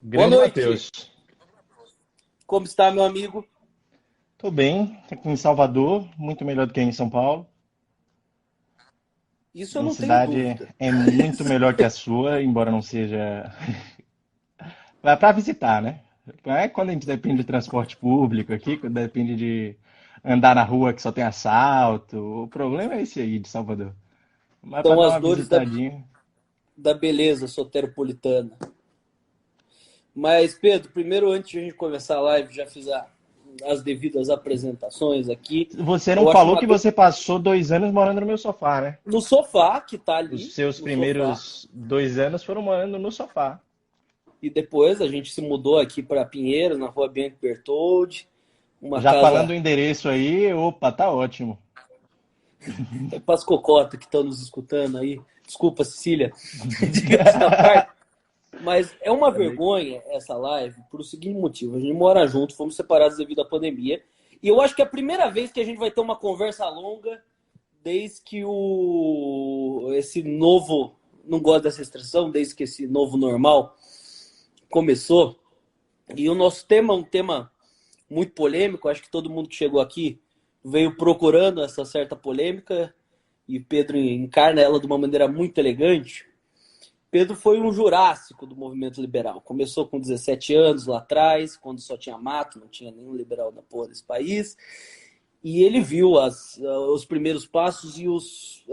Boa Grande noite. Matheus. Como está, meu amigo? Tô bem, aqui em Salvador, muito melhor do que em São Paulo. Isso eu Minha não tenho cidade dúvida. é muito melhor que a sua, embora não seja. Vai para visitar, né? É quando a gente depende de transporte público aqui, quando depende de andar na rua que só tem assalto. O problema é esse aí de Salvador. Mas para São dar as uma dores visitadinha. da beleza soteropolitana. Mas, Pedro, primeiro, antes de a gente começar a live, já fiz as devidas apresentações aqui. Você não Eu acho falou uma que você passou 2 anos morando no meu sofá, né? no sofá, que está Os ali, seus no sofá. primeiros 2 anos foram morando no sofá. E depois a gente se mudou aqui para Pinheiro, na rua Bianco Bertoldi. Uma Já falando o casa endereço aí, opa, tá ótimo. para as cocotas que estão nos escutando aí. Desculpa, Cecília. Diga-se à parte. Mas é uma Falei. vergonha essa live por o seguinte motivo. A gente mora junto, fomos separados devido à pandemia. E eu acho que é a primeira vez que a gente vai ter uma conversa longa desde que esse novo, não gosto dessa expressão, desde que esse novo normal começou. E o nosso tema é um tema muito polêmico. Acho que todo mundo que chegou aqui veio procurando essa certa polêmica e Pedro encarna ela de uma maneira muito elegante. Pedro foi um jurássico do movimento liberal. Começou com 17 anos lá atrás, quando só tinha mato, não tinha nenhum liberal da porra desse país. E ele viu os primeiros passos e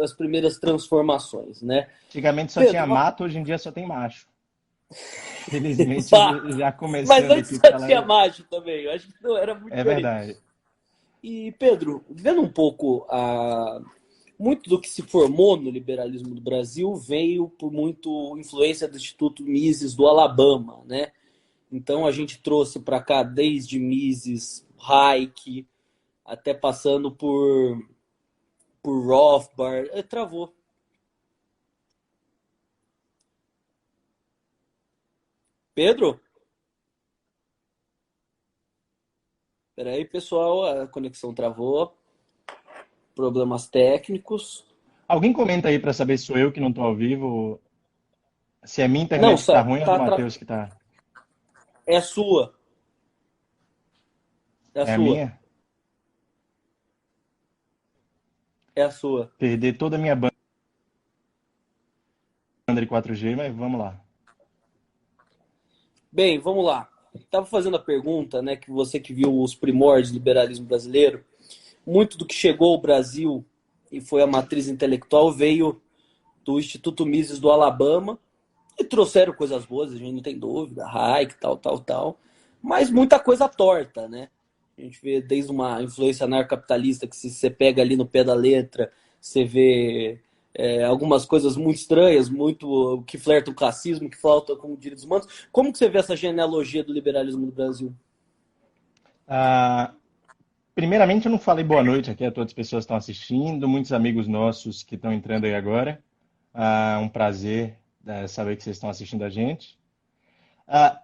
as primeiras transformações, né? Antigamente só tinha Pedro, mato, hoje em dia só tem macho. Felizmente, exato. já Mas começando antes aqui só pela. tinha macho também. Eu acho que não era muito É diferente. verdade. E, Pedro, vendo um pouco muito do que se formou no liberalismo do Brasil veio por muito influência do Instituto Mises do Alabama, né? Então a gente trouxe para cá desde Mises, Hayek, até passando por Rothbard. Travou. Pedro? Peraí, pessoal, a conexão travou. Problemas técnicos. Alguém comenta aí para saber se sou eu que não tô ao vivo, se é minha Não, internet que tá ruim ou é do tá, Matheus que tá. é a sua. É a É a sua. minha? É a sua. Perder toda a minha banda de 4G, mas vamos lá. Bem, vamos lá. Estava fazendo a pergunta, né, que você que viu os primórdios do liberalismo brasileiro, muito do que chegou ao Brasil e foi a matriz intelectual veio do Instituto Mises do Alabama, e trouxeram coisas boas, a gente não tem dúvida, Hayek, tal, tal, tal, mas muita coisa torta, né? A gente vê desde uma influência anarcocapitalista que se você pega ali no pé da letra, você vê algumas coisas muito estranhas, muito que flertam com o racismo, que faltam com direitos humanos. Como que você vê essa genealogia do liberalismo no Brasil? Ah, primeiramente, eu não falei boa noite aqui a todas as pessoas que estão assistindo, muitos amigos nossos que estão entrando aí agora. Um prazer saber que vocês estão assistindo a gente. Ah,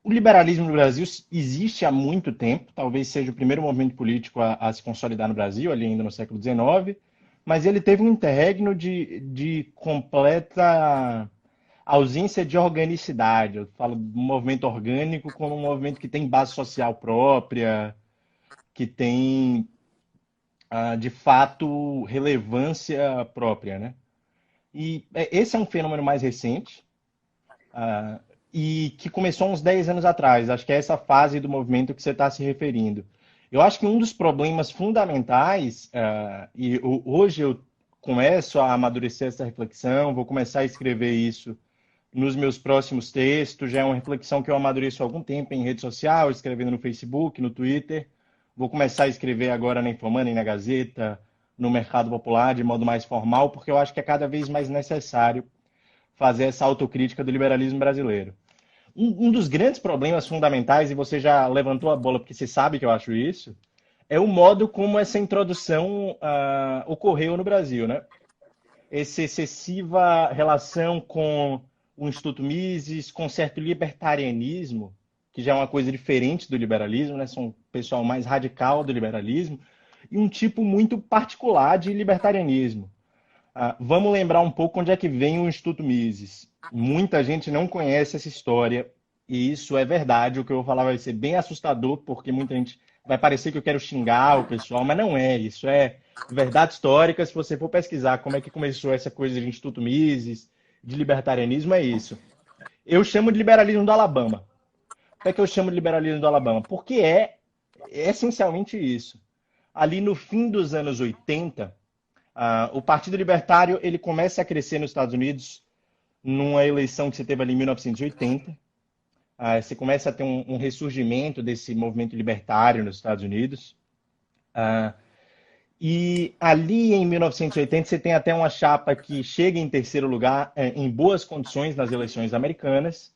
O liberalismo no Brasil existe há muito tempo, talvez seja o primeiro movimento político a se consolidar no Brasil, ali ainda no século XIX, mas ele teve um interregno de completa ausência de organicidade. Eu falo do movimento orgânico como um movimento que tem base social própria, que tem, de fato, relevância própria, né? E esse é um fenômeno mais recente, e que começou uns 10 anos atrás. Acho que é essa fase do movimento que você está se referindo. Eu acho que um dos problemas fundamentais, hoje eu começo a amadurecer essa reflexão, vou começar a escrever isso nos meus próximos textos, já é uma reflexão que eu amadureço há algum tempo em rede social, escrevendo no Facebook, no Twitter. Vou começar a escrever agora na Infomani, na Gazeta, no Mercado Popular, de modo mais formal, porque eu acho que é cada vez mais necessário fazer essa autocrítica do liberalismo brasileiro. Um dos grandes problemas fundamentais, e você já levantou a bola porque você sabe que eu acho isso, é o modo como essa introdução ocorreu no Brasil, né? Essa excessiva relação com o Instituto Mises, com certo libertarianismo, que já é uma coisa diferente do liberalismo, né? São um pessoal mais radical do liberalismo, e um tipo muito particular de libertarianismo. Vamos lembrar um pouco onde é que vem o Instituto Mises. Muita gente não conhece essa história. e isso é verdade. O que eu vou falar vai ser bem assustador, porque muita gente vai parecer que eu quero xingar o pessoal, mas não é. Isso é verdade histórica. Se você for pesquisar como é que começou essa coisa de Instituto Mises, de libertarianismo, é isso. Eu chamo de liberalismo do Alabama. Por que é que eu chamo de liberalismo do Alabama? Porque é essencialmente isso. Ali no fim dos anos 80, o Partido Libertário ele começa a crescer nos Estados Unidos numa eleição que você teve ali em 1980. Você começa a ter um ressurgimento desse movimento libertário nos Estados Unidos. E ali em 1980 você tem até uma chapa que chega em terceiro lugar em boas condições nas eleições americanas.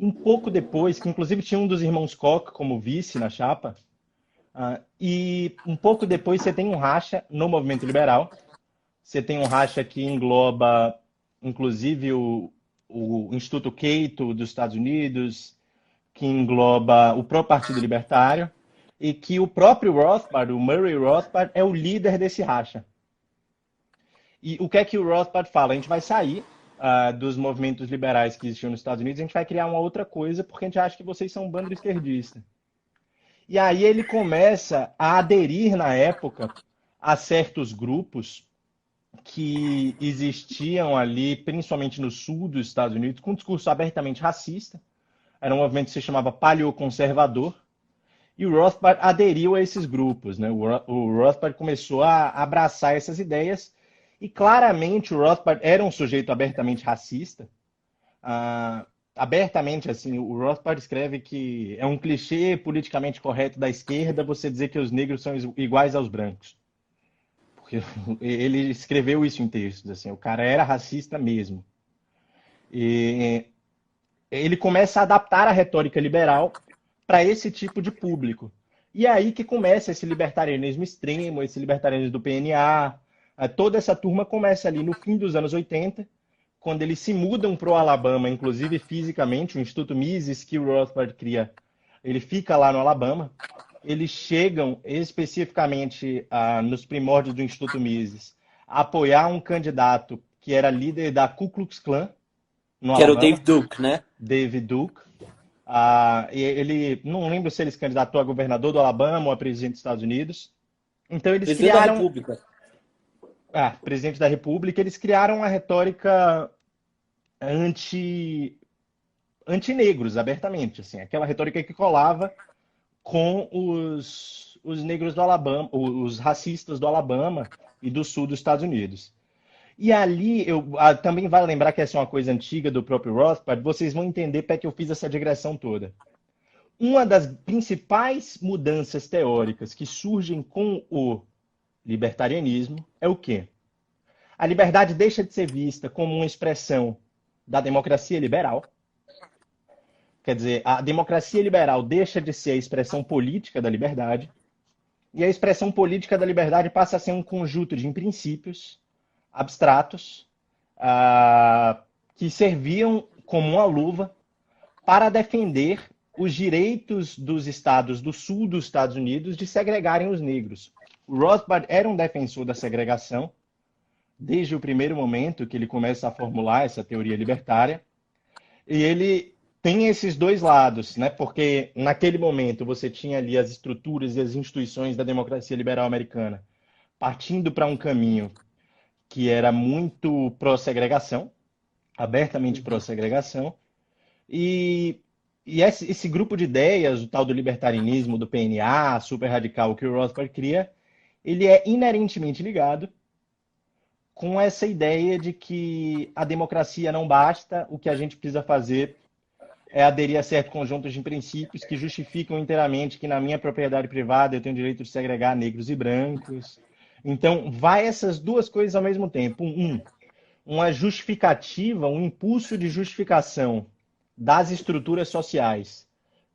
Um pouco depois, que inclusive tinha um dos irmãos Koch como vice na chapa, e um pouco depois você tem um racha no movimento liberal. Você tem um racha que engloba, inclusive, o Instituto Cato dos Estados Unidos, que engloba o próprio Partido Libertário, e que o próprio Rothbard, o Murray Rothbard, é o líder desse racha. E o que é que o Rothbard fala? A gente vai sair dos movimentos liberais que existiam nos Estados Unidos, a gente vai criar uma outra coisa, porque a gente acha que vocês são um bando esquerdista. E aí ele começa a aderir, na época, a certos grupos que existiam ali, principalmente no sul dos Estados Unidos, com um discurso abertamente racista. Era um movimento que se chamava paleoconservador. E o Rothbard aderiu a esses grupos, né? O Rothbard começou a abraçar essas ideias. E claramente o Rothbard era um sujeito abertamente racista. Abertamente, assim, o Rothbard escreve que é um clichê politicamente correto da esquerda você dizer que os negros são iguais aos brancos. Porque ele escreveu isso em textos, assim, o cara era racista mesmo. E ele começa a adaptar a retórica liberal para esse tipo de público. E é aí que começa esse libertarianismo extremo, esse libertarianismo do PNA. Toda essa turma começa ali no fim dos anos 80, quando eles se mudam para o Alabama, inclusive fisicamente, o Instituto Mises que o Rothbard cria, ele fica lá no Alabama. Eles chegam especificamente nos primórdios do Instituto Mises a apoiar um candidato que era líder da Ku Klux Klan no Que era o Alabama, Dave Duke, né? David Duke. Ele, não lembro se ele se candidatou a governador do Alabama ou a presidente dos Estados Unidos. Então eles Presidente da criaram... República. Presidente da República. Eles criaram uma retórica anti-negros, abertamente. Assim, aquela retórica que colava com os negros do Alabama, os racistas do Alabama e do sul dos Estados Unidos. E ali, também vale lembrar que essa é uma coisa antiga do próprio Rothbard, vocês vão entender para que eu fiz essa digressão toda. Uma das principais mudanças teóricas que surgem com o libertarianismo é o quê? A liberdade deixa de ser vista como uma expressão da democracia liberal. Quer dizer, a democracia liberal deixa de ser a expressão política da liberdade, e a expressão política da liberdade passa a ser um conjunto de princípios abstratos que serviam como uma luva para defender os direitos dos estados do sul dos Estados Unidos de segregarem os negros. O Rothbard era um defensor da segregação desde o primeiro momento que ele começa a formular essa teoria libertária, e ele tem esses dois lados, né? Porque naquele momento você tinha ali as estruturas e as instituições da democracia liberal americana partindo para um caminho que era muito pró-segregação, abertamente pró-segregação, e esse grupo de ideias, o tal do libertarianismo, do PNA, super radical que o Rothbard cria, ele é inerentemente ligado com essa ideia de que a democracia não basta, o que a gente precisa fazer é aderir a certo conjunto de princípios que justificam inteiramente que na minha propriedade privada eu tenho o direito de segregar negros e brancos. Então, vai essas duas coisas ao mesmo tempo. Uma justificativa, um impulso de justificação das estruturas sociais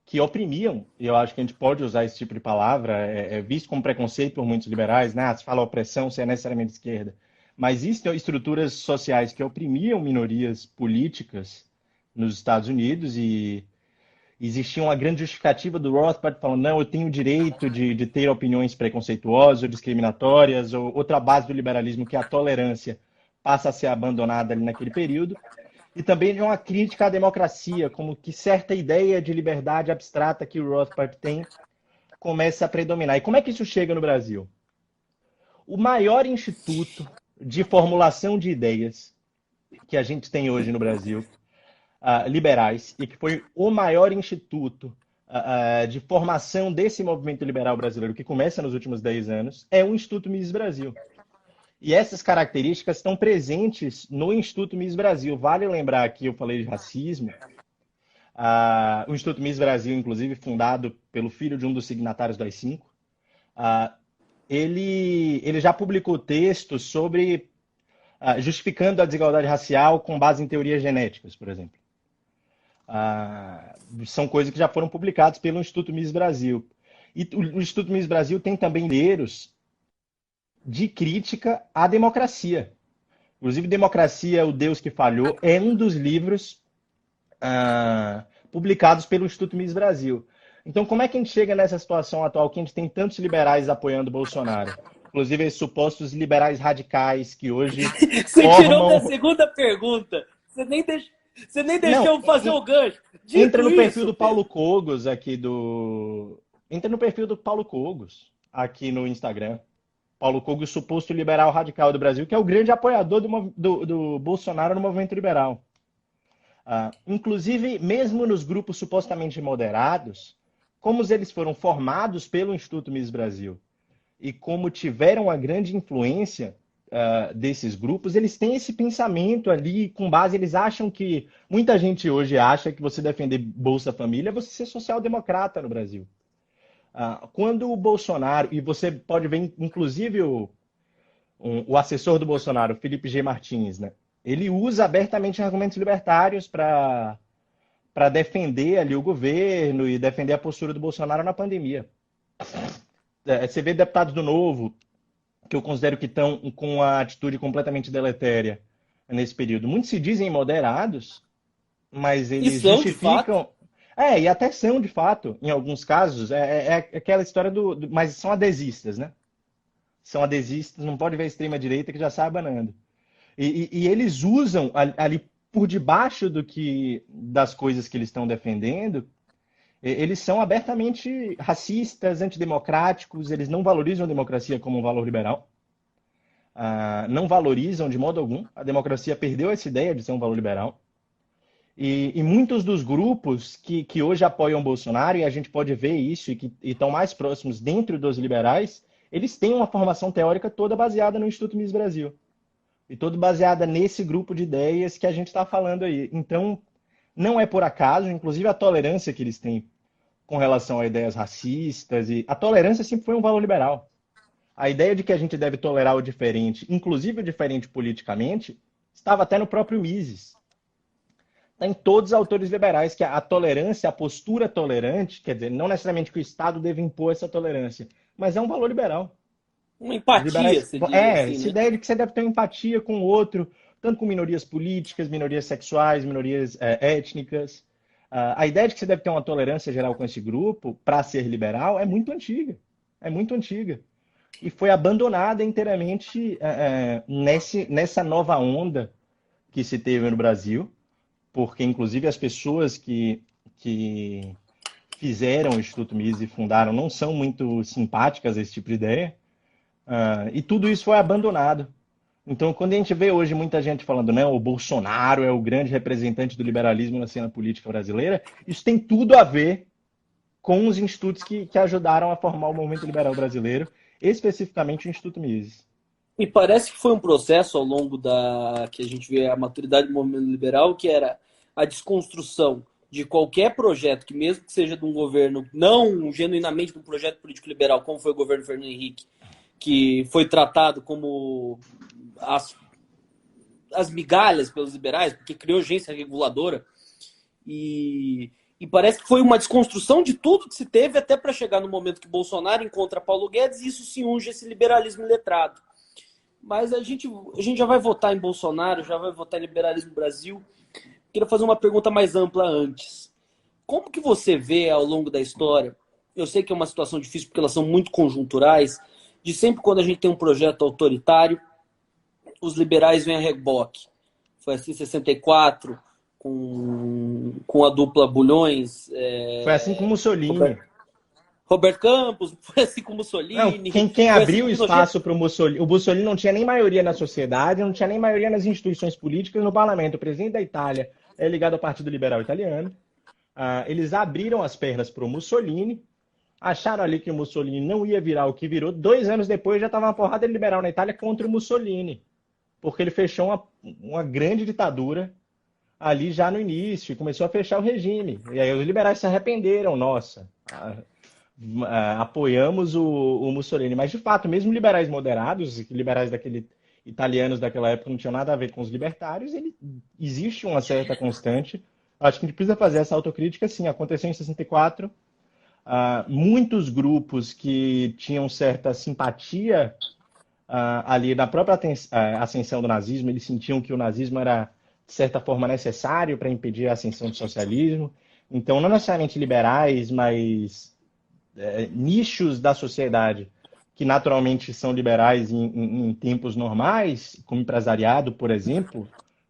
que oprimiam, e eu acho que a gente pode usar esse tipo de palavra, é visto como preconceito por muitos liberais, né? Se fala opressão, se é necessariamente esquerda. Mas existem estruturas sociais que oprimiam minorias políticas nos Estados Unidos e existia uma grande justificativa do Rothbard falando, não, eu tenho o direito de ter opiniões preconceituosas ou discriminatórias, ou outra base do liberalismo, que é a tolerância, passa a ser abandonada ali naquele período. e também de uma crítica à democracia, como que certa ideia de liberdade abstrata que o Rothbard tem começa a predominar. E como é que isso chega no Brasil? O maior instituto de formulação de ideias que a gente tem hoje no Brasil, liberais, e que foi o maior instituto de formação desse movimento liberal brasileiro, que começa nos últimos 10 anos, é o Instituto Mises Brasil. E essas características estão presentes no Instituto Mises Brasil. Vale lembrar que eu falei de racismo. O Instituto Mises Brasil, inclusive, fundado pelo filho de um dos signatários do AI-5, ele já publicou textos sobre justificando a desigualdade racial com base em teorias genéticas, por exemplo. São coisas que já foram publicadas pelo Instituto Mises Brasil. E o Instituto Mises Brasil tem também livros de crítica à democracia. Inclusive, Democracia, o Deus que Falhou, é um dos livros publicados pelo Instituto Mises Brasil. Então, como é que a gente chega nessa situação atual que a gente tem tantos liberais apoiando Bolsonaro? Inclusive, esses supostos liberais radicais que hoje Você formam... tirou minha segunda pergunta. Você nem deixou eu fazer o gancho. Entra no perfil do Paulo Cogos aqui Entra no perfil do Paulo Cogos aqui no Instagram. Paulo Cogos, suposto liberal radical do Brasil, que é o grande apoiador do Bolsonaro no movimento liberal. Inclusive, mesmo nos grupos supostamente moderados, como eles foram formados pelo Instituto Mises Brasil e como tiveram uma grande influência desses grupos, eles têm esse pensamento ali, com base, eles acham que... Muita gente hoje acha que você defender Bolsa Família é você ser social-democrata no Brasil. Quando o Bolsonaro, e você pode ver, inclusive, o assessor do Bolsonaro, Felipe G. Martins, né? Ele usa abertamente argumentos libertários para defender ali o governo e defender a postura do Bolsonaro na pandemia. Você vê deputados do Novo, que eu considero que estão com uma atitude completamente deletéria nesse período. Muitos se dizem moderados, mas eles justificam... e até são, de fato, em alguns casos. É aquela história mas são adesistas, né? São adesistas, não pode ver a extrema-direita que já sai abanando. E eles usam ali por debaixo das coisas que eles estão defendendo, eles são abertamente racistas, antidemocráticos, eles não valorizam a democracia como um valor liberal, não valorizam de modo algum. A democracia perdeu essa ideia de ser um valor liberal. E muitos dos grupos que hoje apoiam Bolsonaro, e a gente pode ver isso, e que estão mais próximos dentro dos liberais, eles têm uma formação teórica toda baseada no Instituto Mises Brasil. E toda baseada nesse grupo de ideias que a gente está falando aí. Então, não é por acaso, inclusive a tolerância que eles têm com relação a ideias racistas, e a tolerância sempre foi um valor liberal. A ideia de que a gente deve tolerar o diferente, inclusive o diferente politicamente, estava até no próprio Mises. Está em todos os autores liberais, que a tolerância, a postura tolerante, quer dizer, não necessariamente que o Estado deve impor essa tolerância, mas é um valor liberal. Uma empatia, você diria assim, essa né? ideia de que você deve ter empatia com o outro, tanto com minorias políticas, minorias sexuais, minorias étnicas. A ideia de que você deve ter uma tolerância geral com esse grupo para ser liberal é muito antiga. É muito antiga. E foi abandonada inteiramente nessa nova onda que se teve no Brasil, porque, inclusive, as pessoas que fizeram o Instituto Mises e fundaram não são muito simpáticas a esse tipo de ideia, e tudo isso foi abandonado. Então, quando a gente vê hoje muita gente falando, não, o Bolsonaro é o grande representante do liberalismo na cena política brasileira, isso tem tudo a ver com os institutos que ajudaram a formar o movimento liberal brasileiro, especificamente o Instituto Mises. E parece que foi um processo ao longo que a gente vê a maturidade do movimento liberal, que era a desconstrução de qualquer projeto, que mesmo que seja de um governo, não genuinamente de um projeto político liberal, como foi o governo Fernando Henrique, que foi tratado como as migalhas pelos liberais, porque criou agência reguladora. E parece que foi uma desconstrução de tudo que se teve até para chegar no momento que Bolsonaro encontra Paulo Guedes e isso se unge a esse liberalismo letrado. Mas a gente já vai votar em Bolsonaro, já vai votar em liberalismo Brasil. Queria fazer uma pergunta mais ampla antes. Como que você vê ao longo da história, eu sei que é uma situação difícil porque elas são muito conjunturais, de sempre quando a gente tem um projeto autoritário, os liberais vêm a reboque. Foi assim em 64, com a dupla Bulhões. Foi assim com Mussolini. Roberto Campos, foi assim com Não, Mussolini. quem Foi assim abriu com espaço para o Mussolini. O Mussolini não tinha nem maioria na sociedade, não tinha nem maioria nas instituições políticas, no parlamento. O presidente da Itália é ligado ao Partido Liberal Italiano. Eles abriram as pernas para o Mussolini, acharam ali que o Mussolini não ia virar o que virou. 2 anos depois já estava uma porrada liberal na Itália contra o Mussolini, porque ele fechou uma grande ditadura ali já no início e começou a fechar o regime. E aí os liberais se arrependeram, nossa, apoiamos o Mussolini. Mas, de fato, mesmo liberais moderados, liberais italianos daquela época não tinham nada a ver com os libertários, existe uma certa constante. Acho que a gente precisa fazer essa autocrítica, sim. Aconteceu em 64. Muitos grupos que tinham certa simpatia ali na própria ascensão do nazismo, eles sentiam que o nazismo era, de certa forma, necessário para impedir a ascensão do socialismo. Então, não necessariamente liberais, mas nichos da sociedade que naturalmente são liberais em tempos normais, como empresariado, por exemplo.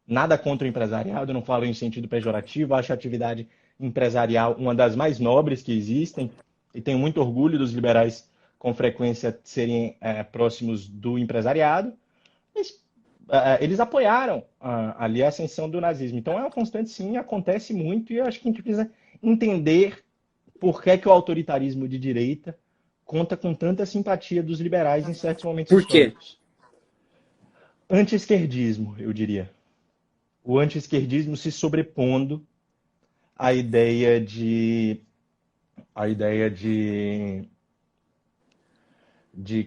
Nada contra o empresariado, não falo em sentido pejorativo, acho a atividade empresarial uma das mais nobres que existem e tenho muito orgulho dos liberais com frequência serem próximos do empresariado. Mas, eles apoiaram ali a ascensão do nazismo. Então é uma constante, sim, acontece muito e eu acho que a gente precisa entender por que o autoritarismo de direita conta com tanta simpatia dos liberais em certos momentos Por quê? históricos. Anti-esquerdismo, eu diria. O anti-esquerdismo se sobrepondo à ideia de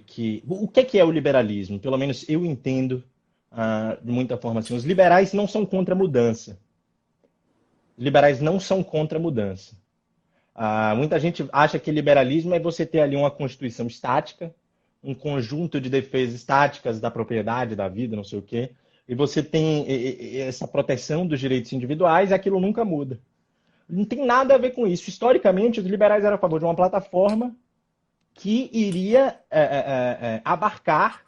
que... O que é o liberalismo? Pelo menos eu entendo de muita forma assim. Os liberais não são contra a mudança. Os liberais não são contra a mudança. Muita gente acha que liberalismo é você ter ali uma constituição estática, um conjunto de defesas estáticas da propriedade, da vida, não sei o quê, e você tem essa proteção dos direitos individuais e aquilo nunca muda. Não tem nada a ver com isso. Historicamente, os liberais eram a favor de uma plataforma que iria abarcar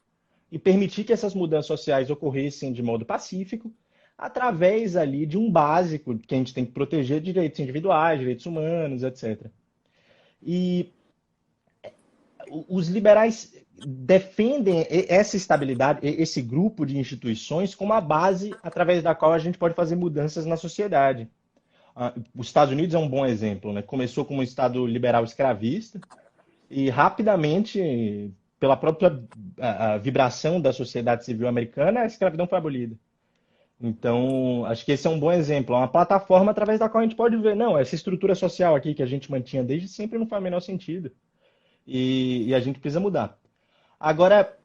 e permitir que essas mudanças sociais ocorressem de modo pacífico, através ali de um básico que a gente tem que proteger direitos individuais, direitos humanos, etc. E os liberais defendem essa estabilidade, esse grupo de instituições como a base através da qual a gente pode fazer mudanças na sociedade. Os Estados Unidos é um bom exemplo, né? Começou como um Estado liberal escravista e rapidamente, pela própria vibração da sociedade civil americana, a escravidão foi abolida. Então, acho que esse é um bom exemplo, é uma plataforma através da qual a gente pode ver, não, essa estrutura social aqui que a gente mantinha desde sempre não faz o menor sentido. E a gente precisa mudar. Agora,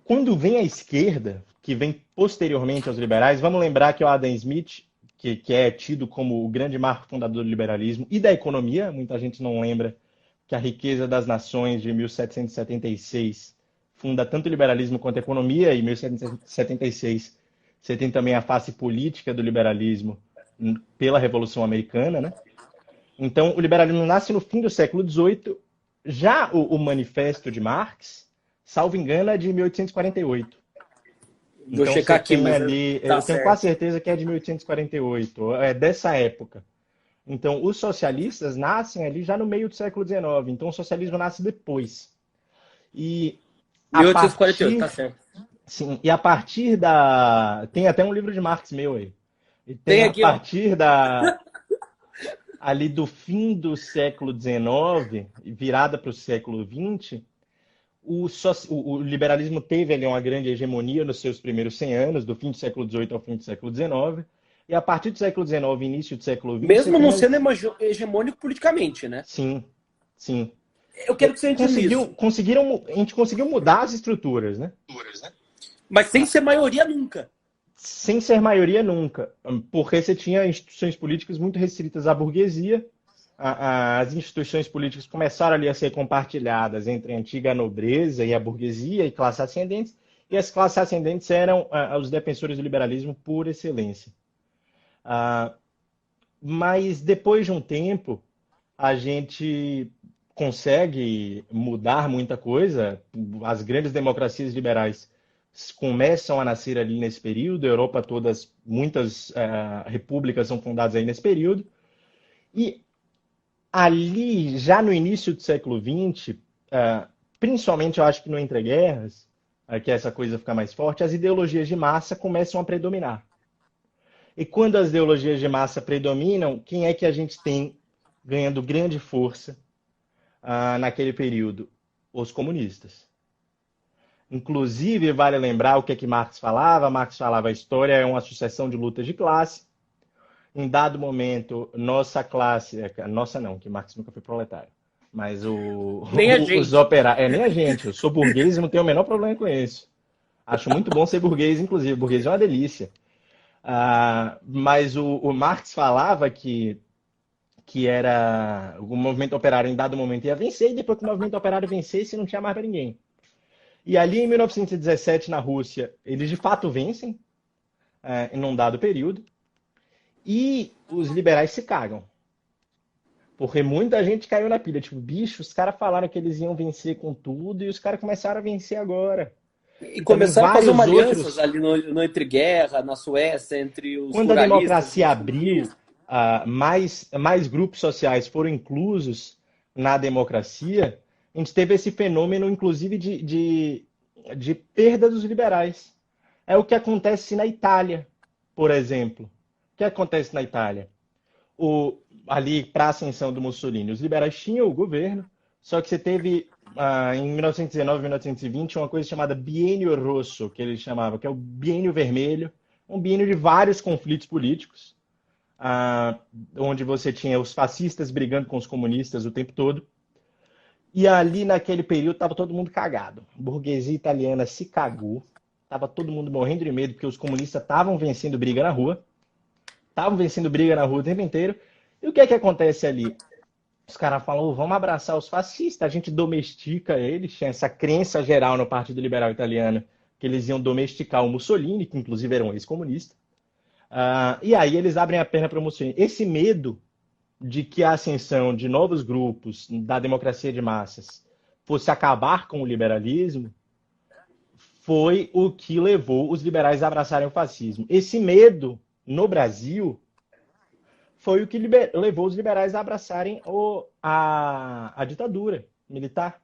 quando vem a esquerda, que vem posteriormente aos liberais, vamos lembrar que o Adam Smith, que é tido como o grande marco fundador do liberalismo e da economia, muita gente não lembra que a Riqueza das Nações de 1776 funda tanto o liberalismo quanto a economia, e em 1776 você tem também a face política do liberalismo pela Revolução Americana, né? Então, o liberalismo nasce no fim do século XVIII. Já o Manifesto de Marx, salvo engano, é de 1848. Vou Então, checar aqui, mas ali, tá eu tenho certo. quase certeza que é de 1848, é dessa época. Então, os socialistas nascem ali já no meio do século XIX. Então, o socialismo nasce depois. E a 1848, tá partir, certo. sim, e a partir da... Tem até um livro de Marx meu aí. E tem Tem a aqui, ó. partir ali do fim do século XIX, virada para o século XX, o liberalismo teve ali uma grande hegemonia nos seus primeiros 100 anos, do fim do século XVIII ao fim do século XIX, e a partir do século XIX, início do século XX, você Mesmo tem não sendo hegemônico politicamente, né? Sim, sim. Eu quero que você entenda isso. A gente conseguiu mudar as estruturas, né? Mas sem ser maioria nunca. Sem ser maioria nunca, porque você tinha instituições políticas muito restritas à burguesia. As instituições políticas começaram ali a ser compartilhadas entre a antiga nobreza e a burguesia e classes ascendentes, e as classes ascendentes eram os defensores do liberalismo por excelência. Mas depois de um tempo, a gente consegue mudar muita coisa. As grandes democracias liberais começam a nascer ali nesse período. A Europa todas, muitas repúblicas são fundadas aí nesse período. E ali, já no início do século XX, principalmente eu acho que no entreguerras, que essa coisa fica mais forte, as ideologias de massa começam a predominar. E quando as ideologias de massa predominam, quem é que a gente tem ganhando grande força naquele período? Os comunistas. Inclusive, vale lembrar o que é que Marx falava. Marx falava a história é uma sucessão de lutas de classe. Em dado momento, nossa classe... Nossa não, que Marx nunca foi proletário. Mas Nem a os gente. operários... Nem a gente. Eu sou burguês e não tenho o menor problema com isso. Acho muito bom ser burguês, inclusive. Burguês é uma delícia. Mas o Marx falava que era o movimento operário em dado momento ia vencer, e depois que o movimento operário vencesse, não tinha mais para ninguém. E ali em 1917, na Rússia, eles de fato vencem, em um dado período, e os liberais se cagam. Porque muita gente caiu na pilha. Tipo, bicho, os caras falaram que eles iam vencer com tudo, e os caras começaram a vencer agora. E E também começaram a fazer uma vários alianças outros. ali no Entreguerra, na Suécia, entre os Quando a ruralistas e democracia os abriu, comunistas. mais grupos sociais foram inclusos na democracia, a gente teve esse fenômeno, inclusive, de perda dos liberais. É o que acontece na Itália, por exemplo. O que acontece na Itália? Ali, para a ascensão do Mussolini, os liberais tinham o governo, só que você teve, em 1919, 1920, uma coisa chamada Biênio Rosso, que ele chamava, que é o Biênio Vermelho, um biênio de vários conflitos políticos, onde você tinha os fascistas brigando com os comunistas o tempo todo. E ali, naquele período, estava todo mundo cagado. A burguesia italiana se cagou. Estava todo mundo morrendo de medo, porque os comunistas estavam vencendo briga na rua. Estavam vencendo briga na rua o tempo inteiro. E o que é que acontece ali? Os caras falam, vamos abraçar os fascistas, a gente domestica eles. Tinha essa crença geral no Partido Liberal Italiano que eles iam domesticar o Mussolini, que inclusive era um ex-comunista. E aí eles abrem a perna para o Mussolini. Esse medo de que a ascensão de novos grupos da democracia de massas fosse acabar com o liberalismo foi o que levou os liberais a abraçarem o fascismo. Esse medo, no Brasil, foi o que levou os liberais a abraçarem a ditadura militar.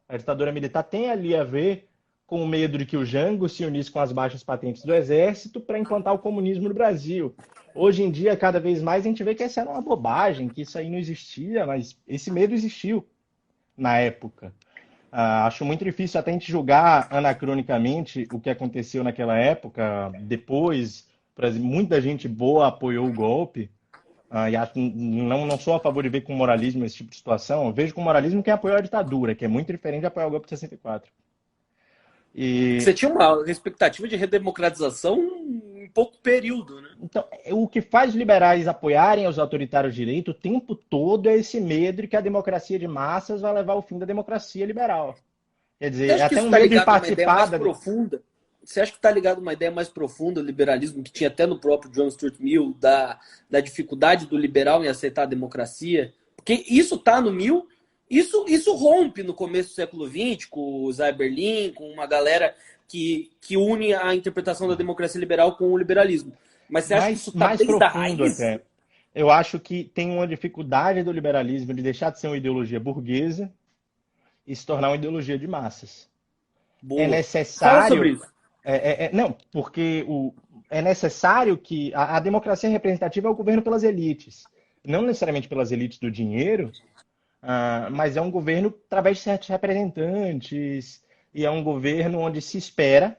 A ditadura militar tem ali a ver com o medo de que o Jango se unisse com as baixas patentes do exército para implantar o comunismo no Brasil. Hoje em dia, cada vez mais, a gente vê que essa era uma bobagem, que isso aí não existia, mas esse medo existiu na época. Acho muito difícil até a gente julgar anacronicamente o que aconteceu naquela época. Depois, por exemplo, muita gente boa apoiou o golpe. E acho, não sou a favor de ver com moralismo esse tipo de situação. Eu vejo com moralismo quem apoiou a ditadura, que é muito diferente de apoiar o golpe de 64. Você tinha uma expectativa de redemocratização em pouco período, né? Então, o que faz os liberais apoiarem os autoritários de direita o tempo todo é esse medo de que a democracia de massas vai levar ao fim da democracia liberal. Quer Você dizer, é acha que até isso um está medo de ligado a uma ideia mais participar. profunda? Você acha que está ligado a uma ideia mais profunda do liberalismo, que tinha até no próprio John Stuart Mill, da dificuldade do liberal em aceitar a democracia? Porque isso está no Mill, isso rompe no começo do século XX, com o Zé Berlin, com uma galera que une a interpretação da democracia liberal com o liberalismo. Mas você acha que isso está Mais desde a profundo raiz? até. Eu acho que tem uma dificuldade do liberalismo de deixar de ser uma ideologia burguesa e se tornar uma ideologia de massas. É Boa. Fala sobre necessário. isso. Não, porque é necessário que a democracia representativa é o governo pelas elites. Não necessariamente pelas elites do dinheiro, mas é um governo através de certos representantes, e é um governo onde se espera.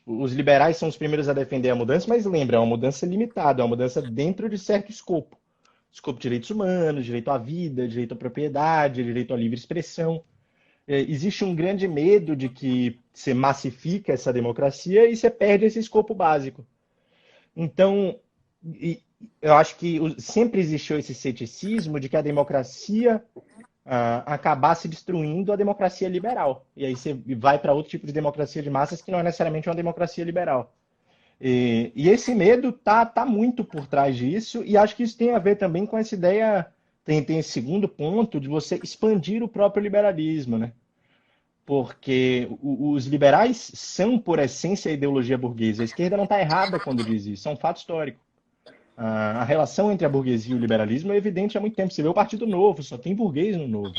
Os liberais são os primeiros a defender a mudança, mas lembra, é uma mudança limitada, é uma mudança dentro de certo escopo. Escopo de direitos humanos, direito à vida, direito à propriedade, direito à livre expressão. Existe um grande medo de que você massifica essa democracia e você perde esse escopo básico. Então, eu acho que sempre existiu esse ceticismo de que a democracia acabasse destruindo a democracia liberal. E aí você vai para outro tipo de democracia de massas que não é necessariamente uma democracia liberal. E esse medo tá muito por trás disso, e acho que isso tem a ver também com essa ideia, tem esse segundo ponto de você expandir o próprio liberalismo, né? porque os liberais são, por essência, a ideologia burguesa. A esquerda não está errada quando diz isso, é um fato histórico. A relação entre a burguesia e o liberalismo é evidente há muito tempo. Você vê o Partido Novo, só tem burguês no Novo.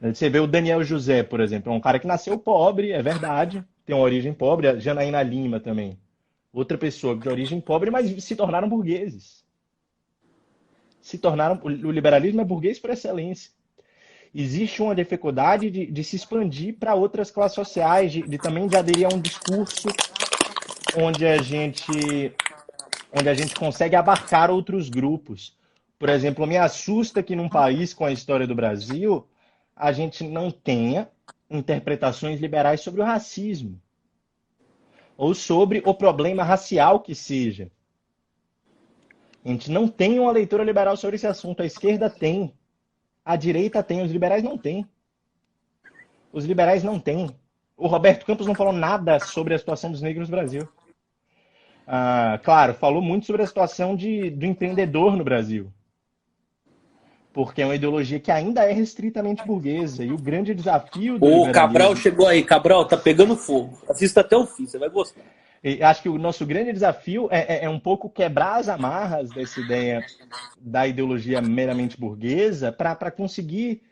Você vê o Daniel José, por exemplo, é um cara que nasceu pobre, é verdade, tem uma origem pobre. A Janaína Lima também, outra pessoa de origem pobre, mas se tornaram burgueses. O liberalismo é burguês por excelência. Existe uma dificuldade de se expandir para outras classes sociais, também de aderir a um discurso onde a gente consegue abarcar outros grupos. Por exemplo, me assusta que num país com a história do Brasil, a gente não tenha interpretações liberais sobre o racismo ou sobre o problema racial que seja. A gente não tem uma leitura liberal sobre esse assunto. A esquerda tem, a direita tem, os liberais não têm. Os liberais não têm. O Roberto Campos não falou nada sobre a situação dos negros no Brasil. Claro, falou muito sobre a situação do empreendedor no Brasil. Porque é uma ideologia que ainda é restritamente burguesa. E o grande desafio do O Cabral liberalismo... chegou aí. Cabral, tá pegando fogo. Assista até o fim, você vai gostar. E acho que o nosso grande desafio é um pouco quebrar as amarras dessa ideia da ideologia meramente burguesa para conseguir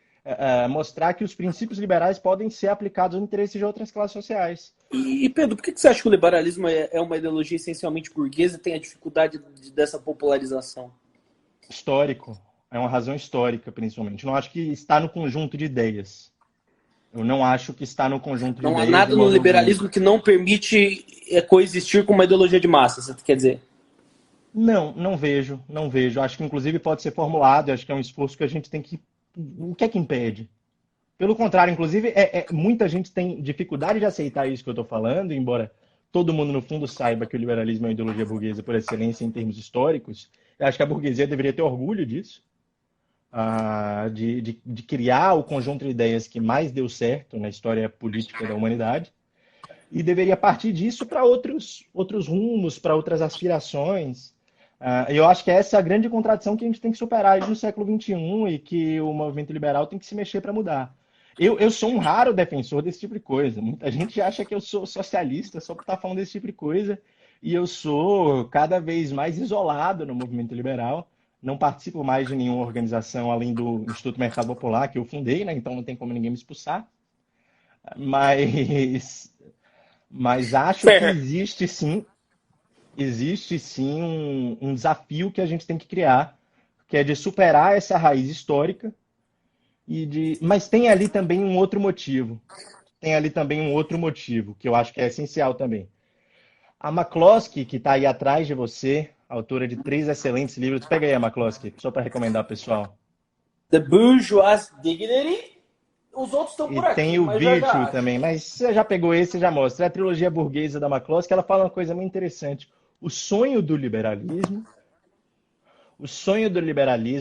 mostrar que os princípios liberais podem ser aplicados no interesse de outras classes sociais. E Pedro, por que você acha que o liberalismo é uma ideologia essencialmente burguesa e tem a dificuldade dessa popularização? Histórico. É uma razão histórica, principalmente. Eu não acho que está no conjunto de ideias. Eu não acho que está no conjunto de Não há ideias. nada no liberalismo que não permite coexistir com uma ideologia de massa, você quer dizer? Não vejo. Acho que, inclusive, pode ser formulado. Acho que é um esforço que a gente tem que... O que é que impede? Pelo contrário, inclusive, muita gente tem dificuldade de aceitar isso que eu estou falando, embora todo mundo, no fundo, saiba que o liberalismo é uma ideologia burguesa por excelência em termos históricos. Eu acho que a burguesia deveria ter orgulho disso, de criar o conjunto de ideias que mais deu certo na história política da humanidade, e deveria partir disso para outros rumos, para outras aspirações. Eu acho que essa é a grande contradição que a gente tem que superar no século XXI e que o movimento liberal tem que se mexer para mudar. Eu sou um raro defensor desse tipo de coisa. Muita gente acha que eu sou socialista só por estar falando desse tipo de coisa, e eu sou cada vez mais isolado no movimento liberal. Não participo mais de nenhuma organização além do Instituto Mercado Popular, que eu fundei, né? Então não tem como ninguém me expulsar. Mas acho que existe sim um desafio que a gente tem que criar, que é de superar essa raiz histórica, mas tem ali também um outro motivo. Que eu acho que é essencial também. A McCloskey, que está aí atrás de você, autora de 3 excelentes livros. Pega aí a McCloskey, só para recomendar ao pessoal. The Bourgeois Dignity. Os outros estão por E aqui. tem o mas Virtue também, mas você já pegou esse, você já mostra. É a trilogia burguesa da McCloskey, ela fala uma coisa muito interessante. O sonho do liberalismo,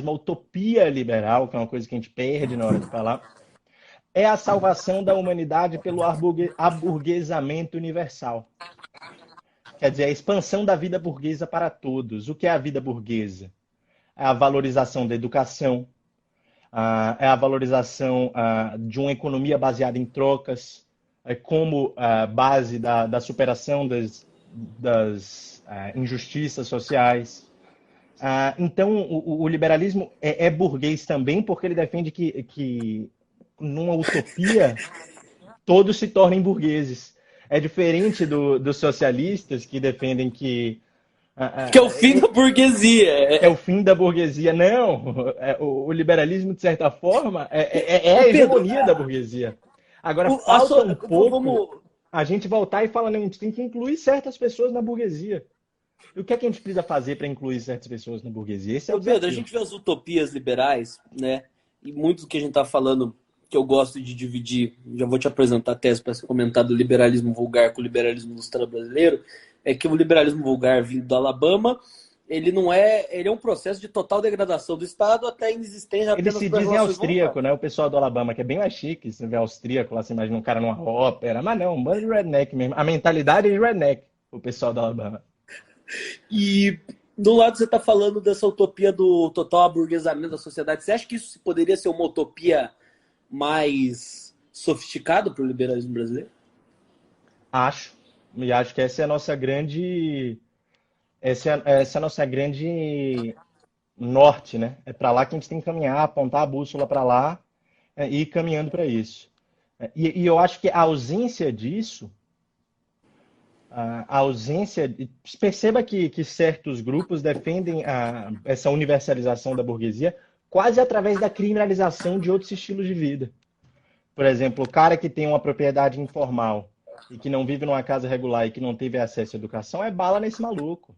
a utopia liberal, que é uma coisa que a gente perde na hora de falar, é a salvação da humanidade pelo aburguesamento universal. Quer dizer, a expansão da vida burguesa para todos. O que é a vida burguesa? É a valorização da educação, é a valorização de uma economia baseada em trocas, como base da superação das injustiças sociais. Então, o liberalismo é burguês também, porque ele defende que numa utopia, todos se tornem burgueses. É diferente dos socialistas que defendem que é o fim da burguesia. É o fim da burguesia. Não, o liberalismo, de certa forma, é a hegemonia da burguesia. Agora, falta um pouco a gente voltar e falar, não, a gente tem que incluir certas pessoas na burguesia. E o que é que a gente precisa fazer para incluir certas pessoas na burguesia? Esse é o desafio. Pedro, a gente vê as utopias liberais, né? E muito do que a gente está falando, que eu gosto de dividir, já vou te apresentar a tese para você comentar do liberalismo vulgar com o liberalismo ilustrado brasileiro, é que o liberalismo vulgar vindo do Alabama, ele é um processo de total degradação do Estado até a inexistência apenas Eles se dizem austríaco, né? O pessoal do Alabama, que é bem mais chique, você vê austríaco lá, você imagina um cara numa ópera, mas não, um bando de redneck mesmo. A mentalidade é de redneck, o pessoal do Alabama. E do lado você está falando dessa utopia do total aburguesamento da sociedade. Você acha que isso poderia ser uma utopia mais sofisticado para o liberalismo brasileiro? Acho. E acho que essa é a nossa grande. Essa é a nossa grande norte, né? É para lá que a gente tem que caminhar, apontar a bússola para lá, e ir caminhando para isso. E eu acho que a ausência disso, a ausência. Perceba que certos grupos defendem essa universalização da burguesia quase através da criminalização de outros estilos de vida. Por exemplo, o cara que tem uma propriedade informal e que não vive numa casa regular e que não teve acesso à educação é bala nesse maluco.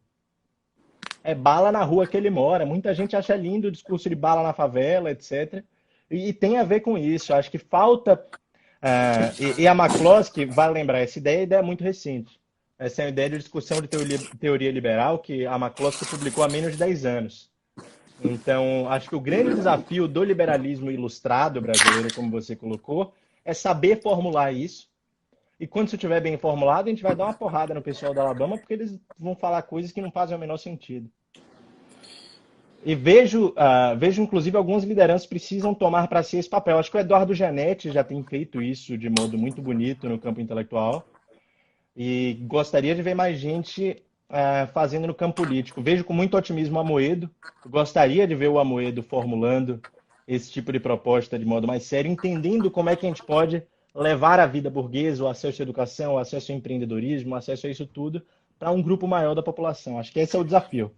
É bala na rua que ele mora. Muita gente acha lindo o discurso de bala na favela, etc. E tem a ver com isso. Acho que falta. E a McCloskey vai lembrar, essa ideia é muito recente. Essa é uma ideia de discussão de teoria liberal que a McCloskey publicou há menos de 10 anos. Então, acho que o grande desafio do liberalismo ilustrado brasileiro, como você colocou, é saber formular isso. E quando isso estiver bem formulado, a gente vai dar uma porrada no pessoal da Alabama, porque eles vão falar coisas que não fazem o menor sentido. E vejo inclusive, algumas lideranças precisam tomar para si esse papel. Acho que o Eduardo Gianetti já tem feito isso de modo muito bonito no campo intelectual. E gostaria de ver mais gente fazendo no campo político. Vejo com muito otimismo o Amoedo. Gostaria de ver o Amoedo formulando esse tipo de proposta de modo mais sério, entendendo como é que a gente pode levar a vida burguesa, o acesso à educação, o acesso ao empreendedorismo, o acesso a isso tudo, para um grupo maior da população. Acho que esse é o desafio.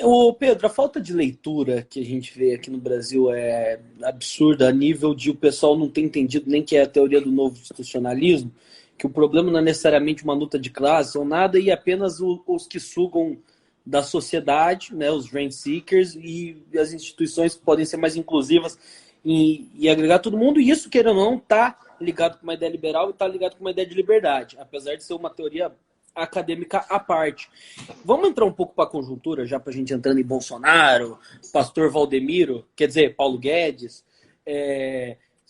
Ô Pedro, a falta de leitura que a gente vê aqui no Brasil é absurda, a nível de o pessoal não ter entendido nem que é a teoria do novo institucionalismo, que o problema não é necessariamente uma luta de classe ou nada, e apenas os que sugam da sociedade, né, os rent seekers, e as instituições que podem ser mais inclusivas e agregar todo mundo, e isso, querendo ou não, está ligado com uma ideia liberal e está ligado com uma ideia de liberdade, apesar de ser uma teoria acadêmica à parte. Vamos entrar um pouco para a conjuntura, já para a gente entrando em Bolsonaro, pastor Valdemiro, quer dizer, Paulo Guedes.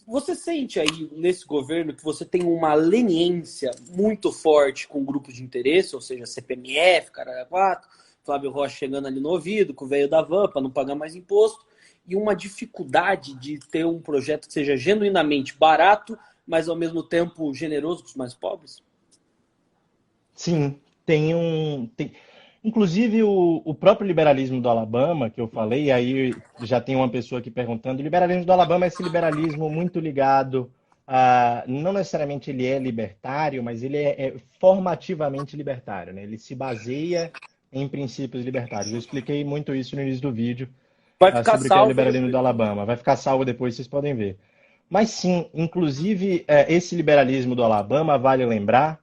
Você sente aí nesse governo que você tem uma leniência muito forte com grupos de interesse, ou seja, CPMF, Caralho 4, Flávio Rocha chegando ali no ouvido, com o velho da van para não pagar mais imposto, e uma dificuldade de ter um projeto que seja genuinamente barato, mas ao mesmo tempo generoso com os mais pobres? Sim, inclusive o próprio liberalismo do Alabama, que eu falei, e aí já tem uma pessoa aqui perguntando, o liberalismo do Alabama é esse liberalismo muito ligado não necessariamente ele é libertário, mas ele é formativamente libertário, né? Ele se baseia em princípios libertários. Eu expliquei muito isso no início do vídeo, Vai ficar sobre o que é o salvo liberalismo depois. do Alabama. Vai ficar salvo depois, vocês podem ver. Mas sim, inclusive, esse liberalismo do Alabama, vale lembrar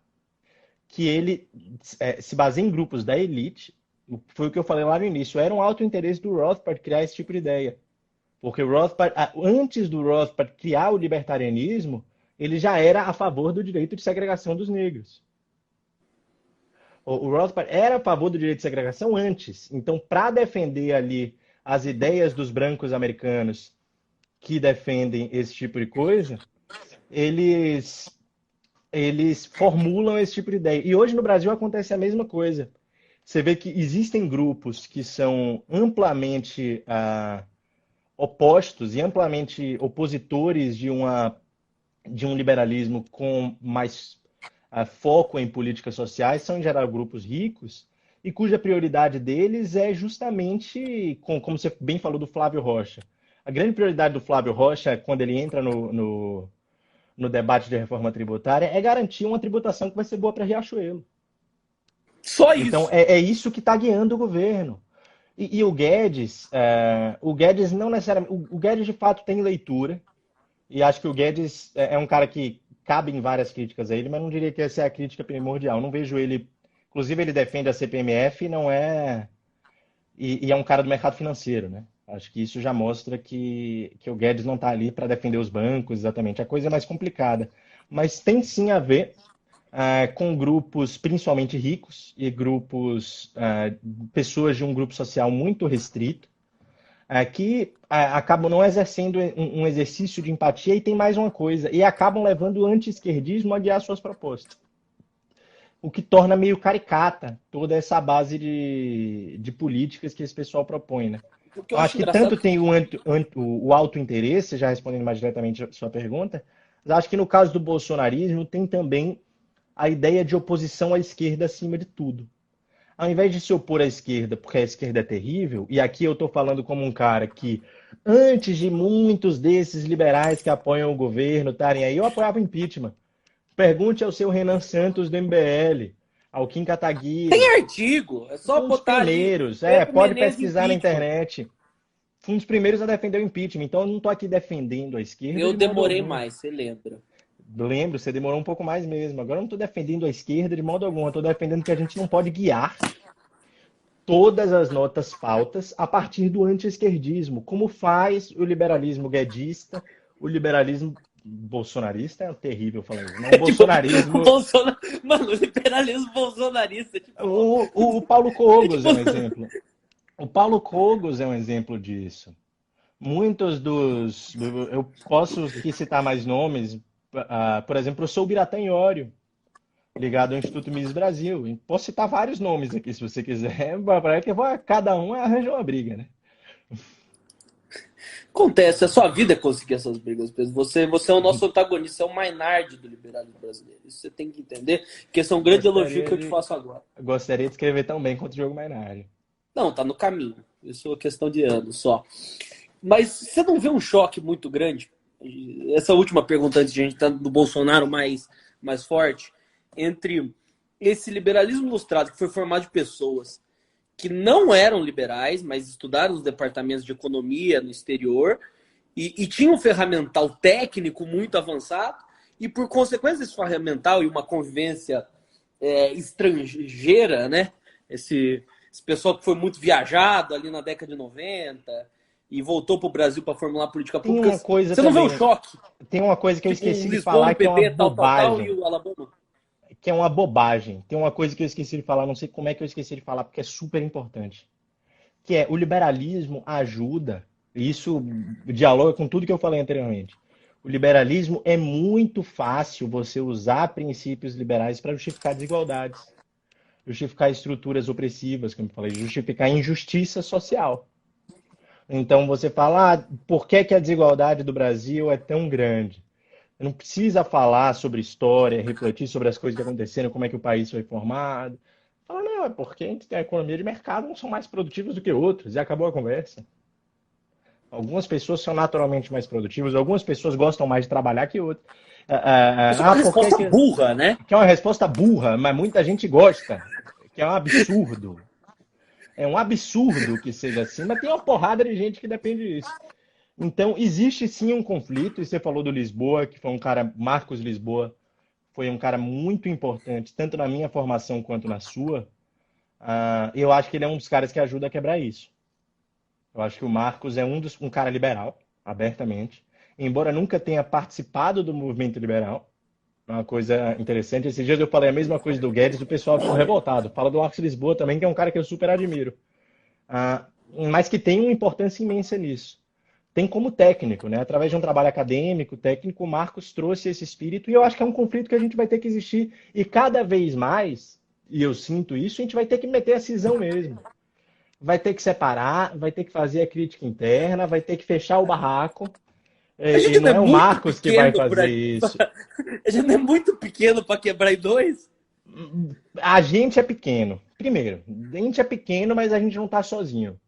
que ele se baseia em grupos da elite. Foi o que eu falei lá no início. Era um alto interesse do Rothbard criar esse tipo de ideia. Porque o Rothbard, antes do Rothbard criar o libertarianismo, ele já era a favor do direito de segregação dos negros. O Rothbard era a favor do direito de segregação antes. Então, para defender ali as ideias dos brancos americanos que defendem esse tipo de coisa, eles formulam esse tipo de ideia. E hoje no Brasil acontece a mesma coisa. Você vê que existem grupos que são amplamente opostos e amplamente opositores de um liberalismo com mais foco em políticas sociais, são em geral grupos ricos, e cuja prioridade deles é justamente, como você bem falou, do Flávio Rocha. A grande prioridade do Flávio Rocha, quando ele entra no debate de reforma tributária, é garantir uma tributação que vai ser boa para Riachuelo. Só Então, isso. é isso que está guiando o governo. E o Guedes não necessariamente. O Guedes, de fato, tem leitura. E acho que o Guedes é um cara que cabe em várias críticas a ele, mas não diria que essa é a crítica primordial. Não vejo ele. Inclusive, ele defende a CPMF não é. E é um cara do mercado financeiro, né? Acho que isso já mostra que o Guedes não está ali para defender os bancos, exatamente. A coisa é mais complicada. Mas tem sim a ver com grupos principalmente ricos e pessoas de um grupo social muito restrito, que acabam não exercendo um exercício de empatia, e tem mais uma coisa, e acabam levando o anti-esquerdismo a guiar suas propostas. O que torna meio caricata toda essa base de políticas que esse pessoal propõe, né? O que eu Então, acho acho que tanto engraçado. tem o auto-interesse, já respondendo mais diretamente a sua pergunta, Mas acho que no caso do bolsonarismo tem também a ideia de oposição à esquerda acima de tudo. Ao invés de se opor à esquerda, porque a esquerda é terrível, e aqui eu estou falando como um cara que, antes de muitos desses liberais que apoiam o governo estarem aí, eu apoiava o impeachment. Pergunte ao seu Renan Santos do MBL, ao Kim Tem Kataguiri. artigo, é só Foi um dos botar ali primeiros, Pedro pode Menezes pesquisar na impeachment. internet. Foi um dos primeiros a defender o impeachment. Então eu não estou aqui defendendo a esquerda Eu de modo demorei algum. mais, você lembra? Lembro, você demorou um pouco mais mesmo. Agora eu não estou defendendo a esquerda de modo algum. Eu estou defendendo que a gente não pode guiar todas as notas faltas a partir do anti-esquerdismo, como faz o liberalismo guedista, o liberalismo bolsonarista, é terrível falar isso, não, o Tipo, o bolsonarismo. Bolsonaro. Mano, o liberalismo bolsonarista. Tipo, O Paulo Cogos tipo, é um exemplo. O Paulo Cogos é um exemplo disso. Muitos eu posso aqui citar mais nomes, por exemplo, eu sou o Biratã Iório, ligado ao Instituto Mises Brasil. E posso citar vários nomes aqui, se você quiser, para que cada um arranja uma briga, né? acontece, a sua vida é conseguir essas brigas, Pedro. Você é o nosso antagonista, é o Maynard do liberalismo brasileiro. Isso você tem que entender, que esse é um grande elogio Gostaria que eu te de, faço agora. gostaria de escrever tão bem quanto o Diogo Mainardi. Não, tá no caminho. Isso é questão de anos só. Mas você não vê um choque muito grande? Essa última pergunta antes de a gente estar do Bolsonaro mais forte, entre esse liberalismo ilustrado que foi formado de pessoas que não eram liberais, mas estudaram os departamentos de economia no exterior e tinham um ferramental técnico muito avançado, e por consequência desse ferramental e uma convivência estrangeira, né? Esse pessoal que foi muito viajado ali na década de 90 e voltou para o Brasil para formular política Tem pública. uma coisa Você não vê um também, choque? tem uma coisa que eu Tipo, esqueci um de Lisboa falar no que é uma PP, tal, e bobagem. o Alabama. Que é uma bobagem. Tem uma coisa que eu esqueci de falar, não sei como é que eu esqueci de falar, porque é super importante. Que é o liberalismo ajuda, e isso dialoga com tudo que eu falei anteriormente. O liberalismo é muito fácil você usar princípios liberais para justificar desigualdades, justificar estruturas opressivas, como eu falei, justificar injustiça social. Então você fala, por que que a desigualdade do Brasil é tão grande? Não precisa falar sobre história, refletir sobre as coisas que aconteceram, como é que o país foi formado. Fala, não, é porque a gente tem a economia de mercado, uns são mais produtivos do que outros, e acabou a conversa. Algumas pessoas são naturalmente mais produtivas, algumas pessoas gostam mais de trabalhar que outras. Isso é uma Por que resposta burra, né? que é uma resposta burra, mas muita gente gosta, que é um absurdo. É um absurdo que seja assim, mas tem uma porrada de gente que depende disso. Então, existe sim um conflito, e você falou do Lisboa, que foi um cara, Marcos Lisboa, foi um cara muito importante, tanto na minha formação quanto na sua. Eu acho que ele é um dos caras que ajuda a quebrar isso. Eu acho que o Marcos é um cara liberal, abertamente, embora nunca tenha participado do movimento liberal. É uma coisa interessante. Esses dias eu falei a mesma coisa do Guedes, o pessoal ficou revoltado. Fala do Marcos Lisboa também, que é um cara que eu super admiro. Mas que tem uma importância imensa nisso. Tem como técnico, né? Através de um trabalho acadêmico, técnico, o Marcos trouxe esse espírito e eu acho que é um conflito que a gente vai ter que existir. E cada vez mais, e eu sinto isso, a gente vai ter que meter a cisão mesmo. Vai ter que separar, vai ter que fazer a crítica interna, vai ter que fechar o barraco. A E gente não não é é o muito Marcos que vai pequeno fazer para isso. a gente não é muito pequeno para quebrar em dois. A gente é pequeno. Primeiro, a gente é pequeno, mas a gente não está sozinho.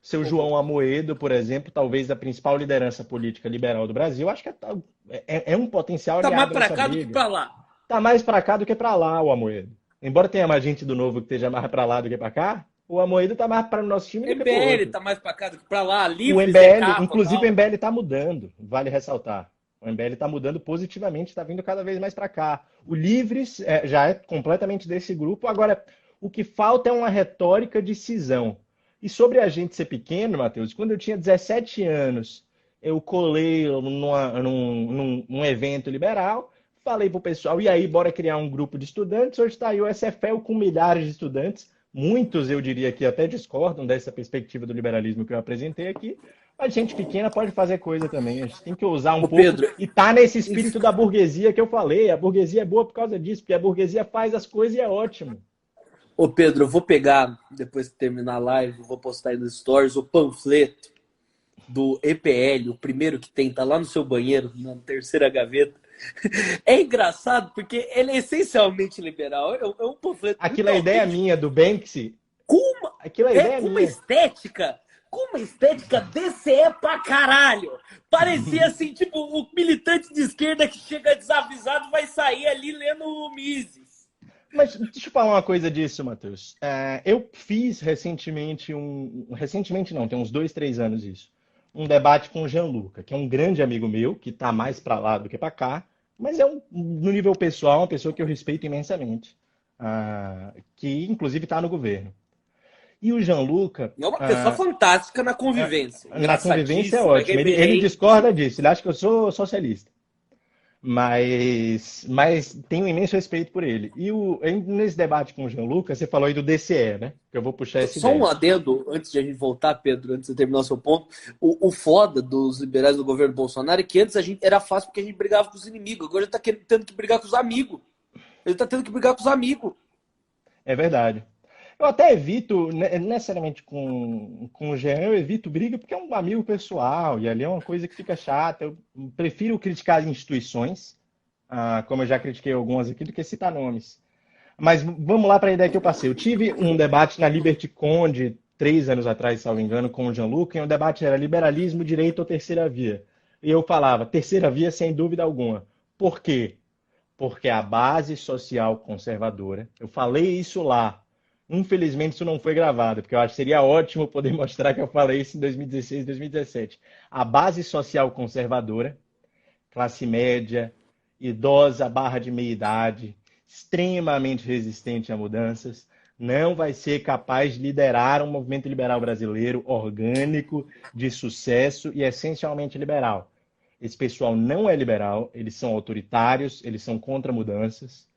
Seu João Concordo. Amoedo, por exemplo, talvez a principal liderança política liberal do Brasil, acho que é um potencial Tá mais aliado para nessa cá do que briga. para lá. Tá mais para cá do que para lá o Amoedo. Embora tenha mais gente do Novo que esteja mais para lá do que para cá, o Amoedo tá mais para o nosso time do que para o MBL outro. tá mais para cá do que para lá. O Livre, Zé MBL, Capa, inclusive o tal. MBL está mudando, vale ressaltar. O MBL está mudando positivamente, está vindo cada vez mais para cá. O Livres já é completamente desse grupo. Agora, o que falta é uma retórica de cisão. E sobre a gente ser pequeno, Matheus, quando eu tinha 17 anos, eu colei num evento liberal, falei pro pessoal, e aí, bora criar um grupo de estudantes. Hoje está aí o SFL com milhares de estudantes. Muitos, eu diria que até discordam dessa perspectiva do liberalismo que eu apresentei aqui. A gente pequena pode fazer coisa também. A gente tem que usar um Ô pouco Pedro, e tá nesse espírito da burguesia que eu falei. A burguesia é boa por causa disso, porque a burguesia faz as coisas e é ótimo. eu vou pegar, depois que terminar a live, vou postar aí nos stories o panfleto do EPL, o primeiro que tem, tá lá no seu banheiro, na terceira gaveta. É engraçado porque ele é essencialmente liberal. É um panfleto muito Aquilo é ideia autêntico, minha do Banksy. com uma, Aquilo é ideia com uma minha. estética, DCE pra caralho. Parecia assim, tipo, o militante de esquerda que chega desavisado vai sair ali lendo o Mises. Mas deixa eu falar uma coisa disso, Matheus. Eu fiz recentemente recentemente não, tem uns 2, 3 anos isso. Um debate com o Gianluca, que é um grande amigo meu, que está mais para lá do que para cá, mas no nível pessoal, uma pessoa que eu respeito imensamente, que inclusive está no governo. E o Gianluca, É uma pessoa fantástica na convivência. na convivência é Engraçadíssima, ótimo. Ele reverente. discorda disso, ele acha que eu sou socialista. Mas tenho um imenso respeito por ele. Nesse debate com o Gianluca, você falou aí do DCE, né? Que eu vou puxar essa Só um ideia. adendo, antes de a gente voltar, Pedro, antes de terminar o seu ponto. O foda dos liberais do governo Bolsonaro é que antes a gente era fácil porque a gente brigava com os inimigos. Agora ele tá tendo que brigar com os amigos. Ele tá tendo que brigar com os amigos. É verdade. Eu até evito, necessariamente com o Jean, eu evito briga porque é um amigo pessoal e ali é uma coisa que fica chata. Eu prefiro criticar as instituições, como eu já critiquei algumas aqui, do que citar nomes. Mas vamos lá para a ideia que eu passei. Eu tive um debate na Liberty Conde 3 anos atrás, se não me engano, com o Gianluca, e o debate era liberalismo, direito ou terceira via. E eu falava, terceira via sem dúvida alguma. Por quê? Porque a base social conservadora, eu falei isso lá. Infelizmente isso não foi gravado, porque eu acho que seria ótimo poder mostrar que eu falei isso em 2016, 2017. A base social conservadora, classe média, idosa barra de meia idade, extremamente resistente a mudanças, não vai ser capaz de liderar um movimento liberal brasileiro orgânico, de sucesso e essencialmente liberal. Esse pessoal não é liberal, eles são autoritários, eles são contra mudanças.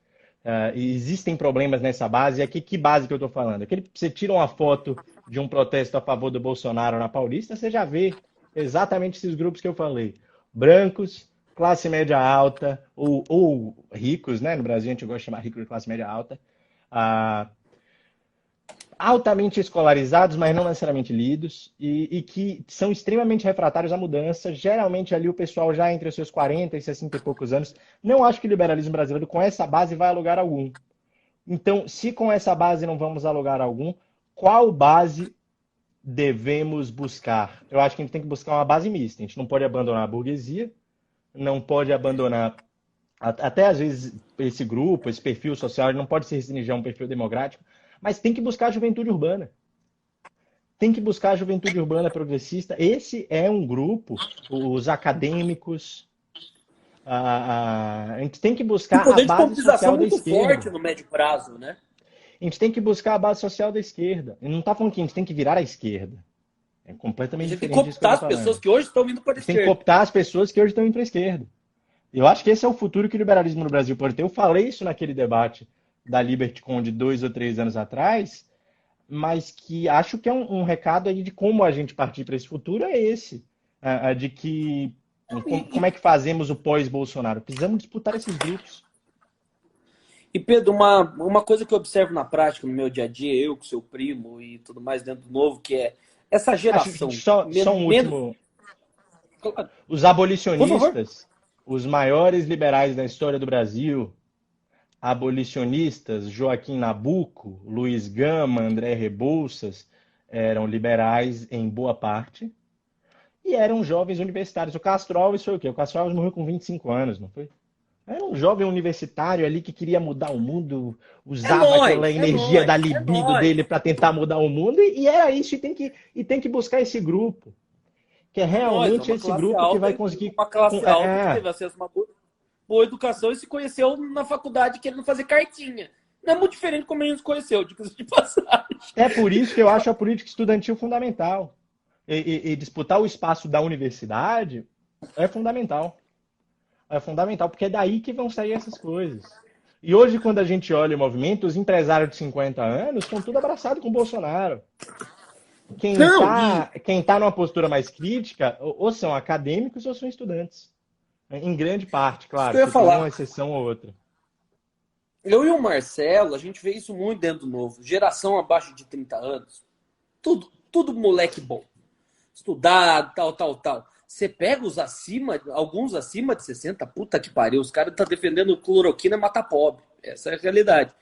E existem problemas nessa base. E aqui, que base que eu estou falando? Você tira uma foto de um protesto a favor do Bolsonaro na Paulista, você já vê exatamente esses grupos que eu falei. Brancos, classe média alta, ou ricos, né? No Brasil a gente gosta de chamar rico de classe média alta. Ah, altamente escolarizados, mas não necessariamente lidos, e que são extremamente refratários à mudança. Geralmente ali o pessoal já entre os seus 40 e 60 e poucos anos. Não acho que o liberalismo brasileiro com essa base vai a lugar algum. Então, se com essa base não vamos a lugar algum, qual base devemos buscar? Eu acho que a gente tem que buscar uma base mista. A gente não pode abandonar a burguesia, não pode abandonar até às vezes esse grupo, esse perfil social, ele não pode se restringir a um perfil democrático, mas tem que buscar a juventude urbana. Tem que buscar a juventude urbana progressista. Esse é um grupo, os acadêmicos. A gente tem que Um buscar a poder de base mobilização social da muito forte esquerda. no médio prazo, né? A gente tem que buscar a base social da esquerda. E não está falando que a gente tem que virar a esquerda. É A completamente gente tem que diferente disso que eu cooptar estou as pessoas falando. que hoje estão indo para A a gente tem que esquerda. cooptar as pessoas que hoje estão indo para a esquerda. Eu acho que esse é o futuro que o liberalismo no Brasil pode ter. Eu falei isso naquele debate da Liberty Con de 2 ou 3 anos atrás, mas que acho que é um recado aí de como a gente partir para esse futuro é esse. De que E, como é que fazemos o pós-Bolsonaro? Precisamos disputar esses grupos. Pedro, uma coisa que eu observo na prática, no meu dia a dia, eu com seu primo e tudo mais dentro do novo, que é essa Acho que geração só um menos. último. Os Por favor. abolicionistas, os maiores liberais da história do Brasil, abolicionistas, Joaquim Nabuco, Luiz Gama, André Rebouças, eram liberais em boa parte e eram jovens universitários. O Castro Alves foi o quê? O Castro Alves morreu com 25 anos, não foi? Era um jovem universitário ali que queria mudar o mundo, É usava aquela nós, é energia da nós, é libido nós. dele para tentar mudar o mundo, e era isso, e tem que buscar esse grupo, que é É nós, é realmente uma esse classe grupo que alta, vai conseguir. uma classe alta que teve acesso a uma boa educação e se conheceu na faculdade querendo fazer cartinha. Não é muito diferente como a gente se conheceu, de passagem. É por isso que eu acho a política estudantil fundamental. E disputar o espaço da universidade é fundamental. É fundamental, porque é daí que vão sair essas coisas. E hoje, quando a gente olha o movimento, os empresários de 50 anos estão tudo abraçados com o Bolsonaro. Não, Quem tá numa postura mais crítica, ou são acadêmicos ou são estudantes. Em grande parte, isso que claro, eu ia você tem uma falar. exceção ou outra. Eu e o Marcelo, a gente vê isso muito dentro do novo. Geração abaixo de 30 anos. Tudo moleque bom. estudado, tal. Você pega alguns acima de 60, puta que pariu, os caras estão defendendo cloroquina matar pobre. Essa é a realidade.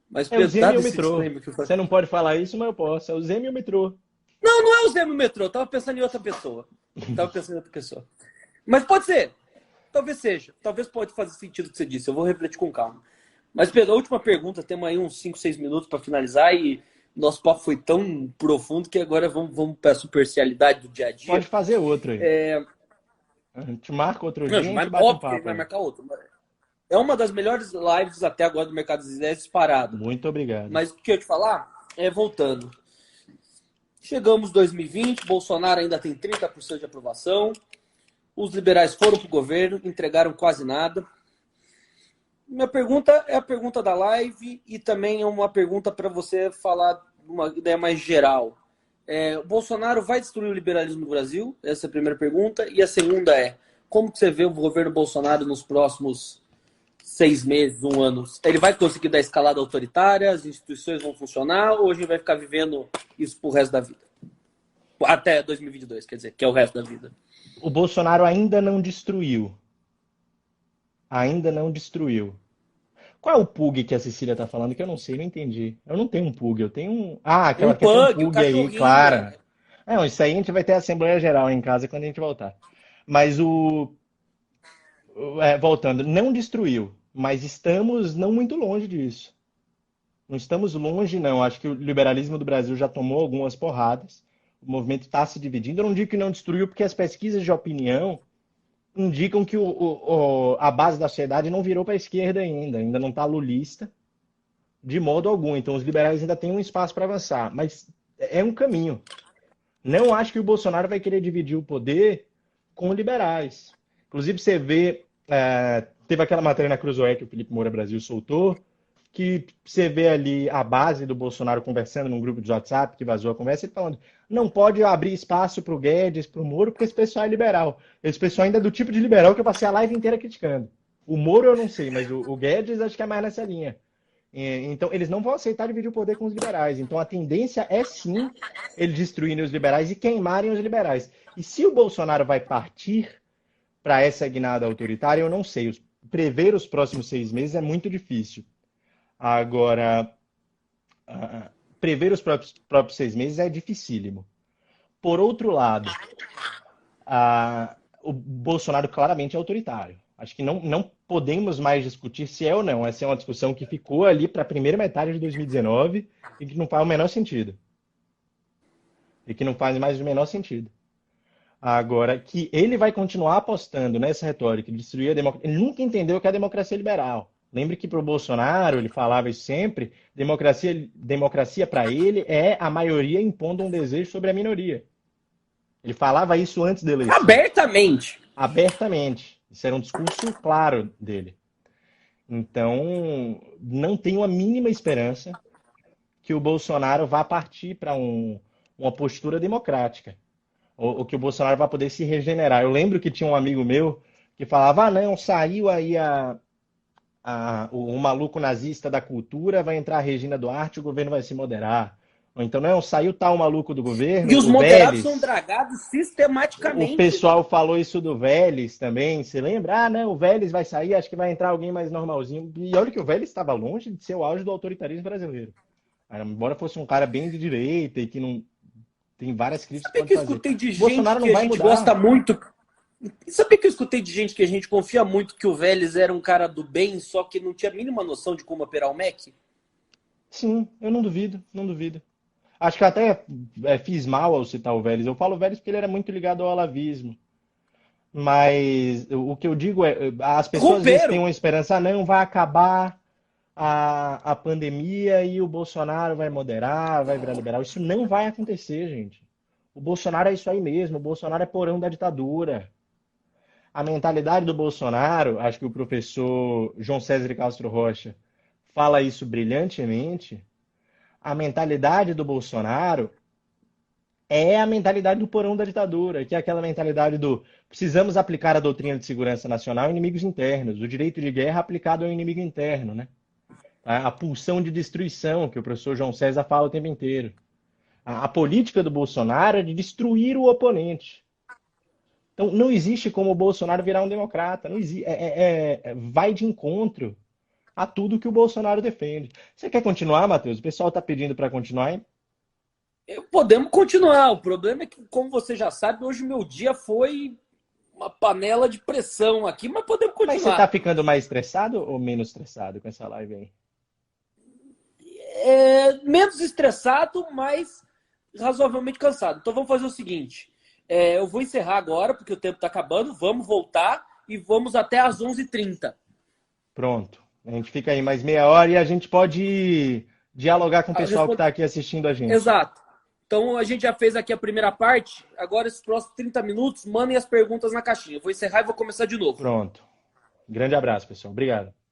Mas É o Zeme e dado o esse metrô. disclaimer que eu falei. Você não pode falar isso, mas eu posso. É o Zeme e o metrô. Não é o Zé no metrô, eu tava pensando em outra pessoa. Mas pode ser. Talvez seja. Talvez pode fazer sentido o que você disse. Eu vou refletir com calma. Mas, Pedro, a última pergunta. Temos aí uns 5, 6 minutos para finalizar e nosso papo foi tão profundo que agora vamos para a superficialidade do dia a dia. Pode fazer outro aí. A gente marca outro dia e a gente bate um Óbvio que a gente papo vai aí. marcar outro. É uma das melhores lives até agora do Mercado das Ideias disparado. Muito obrigado. Mas o que eu ia te falar voltando. Chegamos 2020, Bolsonaro ainda tem 30% de aprovação. Os liberais foram para o governo, entregaram quase nada. Minha pergunta é a pergunta da live e também é uma pergunta para você falar uma ideia mais geral. O Bolsonaro vai destruir o liberalismo no Brasil? Essa é a primeira pergunta. E a segunda é, como que você vê o governo Bolsonaro nos próximos 6 meses, 1 ano? Ele vai conseguir dar escalada autoritária? As instituições vão funcionar? Ou a gente vai ficar vivendo isso pro resto da vida? Até 2022, quer dizer, que é o resto da vida. O Bolsonaro ainda não destruiu. Ainda não destruiu. Qual é o pug que a Cecília tá falando que eu não sei, não entendi. Eu não tenho um pug, eu tenho um... Ah, aquela que tem um O pug aí, cachorrinho. claro. Não, isso aí a gente vai ter a Assembleia Geral em casa quando a gente voltar. Mas voltando, não destruiu, mas estamos não muito longe disso. Não estamos longe, não. Acho que o liberalismo do Brasil já tomou algumas porradas. O movimento está se dividindo. Eu não digo que não destruiu, porque as pesquisas de opinião indicam que a base da sociedade não virou para a esquerda ainda não está lulista, de modo algum. Então os liberais ainda têm um espaço para avançar, mas é um caminho. Não acho que o Bolsonaro vai querer dividir o poder com liberais. Inclusive você vê, teve aquela matéria na Cruzoé que o Felipe Moura Brasil soltou, que você vê ali a base do Bolsonaro conversando num grupo de WhatsApp que vazou a conversa, ele falando, não pode abrir espaço para o Guedes, para o Moro, porque esse pessoal é liberal. Esse pessoal ainda é do tipo de liberal que eu passei a live inteira criticando. O Moro eu não sei, mas o Guedes acho que é mais nessa linha. Então, eles não vão aceitar dividir o poder com os liberais. Então, a tendência é sim eles destruírem os liberais e queimarem os liberais. E se o Bolsonaro vai partir para essa guinada autoritária, eu não sei. Prever os próximos 6 meses é muito difícil. Agora, prever os próprios 6 meses é dificílimo. Por outro lado, o Bolsonaro claramente é autoritário. Acho que não podemos mais discutir se é ou não. Essa é uma discussão que ficou ali para a primeira metade de 2019 e que não faz o menor sentido. E que não faz mais o menor sentido. Agora, que ele vai continuar apostando nessa retórica de destruir a democracia. Ele nunca entendeu o que é a democracia liberal. Lembre que para o Bolsonaro, ele falava isso sempre, democracia para ele é a maioria impondo um desejo sobre a minoria. Ele falava isso antes da eleição. Abertamente. Abertamente. Isso era um discurso claro dele. Então, não tenho a mínima esperança que o Bolsonaro vá partir para uma postura democrática. Ou que o Bolsonaro vá poder se regenerar. Eu lembro que tinha um amigo meu que falava, não, saiu aí o maluco nazista da cultura, vai entrar a Regina Duarte, o governo vai se moderar. Ou então, não, saiu tal maluco do governo, E os o moderados Vélez, são dragados sistematicamente. o pessoal falou isso do Vélez também, você lembra? Não, o Vélez vai sair, acho que vai entrar alguém mais normalzinho. E olha que o Vélez estava longe de ser o auge do autoritarismo brasileiro. Embora fosse um cara bem de direita e que não tem várias críticas que Sabe que eu pode fazer. escutei de gente Bolsonaro não que a vai gente mudar. gosta muito? Sabe que eu escutei de gente que a gente confia muito que o Vélez era um cara do bem, só que não tinha a mínima noção de como operar o MEC? Sim, eu não duvido, não duvido. Acho que até fiz mal ao citar o Vélez. Eu falo Vélez porque ele era muito ligado ao alavismo. Mas o que eu digo é, as pessoas às vezes têm uma esperança, não, vai acabar a pandemia e o Bolsonaro vai moderar, vai virar liberal. Isso não vai acontecer, gente. O Bolsonaro é isso aí mesmo, o Bolsonaro é porão da ditadura. A mentalidade do Bolsonaro, acho que o professor João César Castro Rocha fala isso brilhantemente, a mentalidade do Bolsonaro é a mentalidade do porão da ditadura, que é aquela mentalidade do precisamos aplicar a doutrina de segurança nacional a inimigos internos, o direito de guerra aplicado ao inimigo interno, né? A pulsão de destruição, que o professor João César fala o tempo inteiro. A política do Bolsonaro é de destruir o oponente. Então, não existe como o Bolsonaro virar um democrata. Não existe, vai de encontro a tudo que o Bolsonaro defende. Você quer continuar, Matheus? O pessoal está pedindo para continuar, hein? Podemos continuar. O problema é que, como você já sabe, hoje meu dia foi uma panela de pressão aqui, mas podemos Mas você está continuar. ficando mais estressado ou menos estressado com essa live aí? Menos estressado, mas razoavelmente cansado. Então vamos fazer o seguinte. Eu vou encerrar agora, porque o tempo está acabando. Vamos voltar e vamos até às 11h30. Pronto. A gente fica aí mais meia hora e a gente pode dialogar com o pessoal que Responde... está aqui assistindo a gente. Exato. Então a gente já fez aqui a primeira parte. Agora, esses próximos 30 minutos, mandem as perguntas na caixinha. Eu vou encerrar e vou começar de novo. Pronto. Grande abraço, pessoal. Obrigado.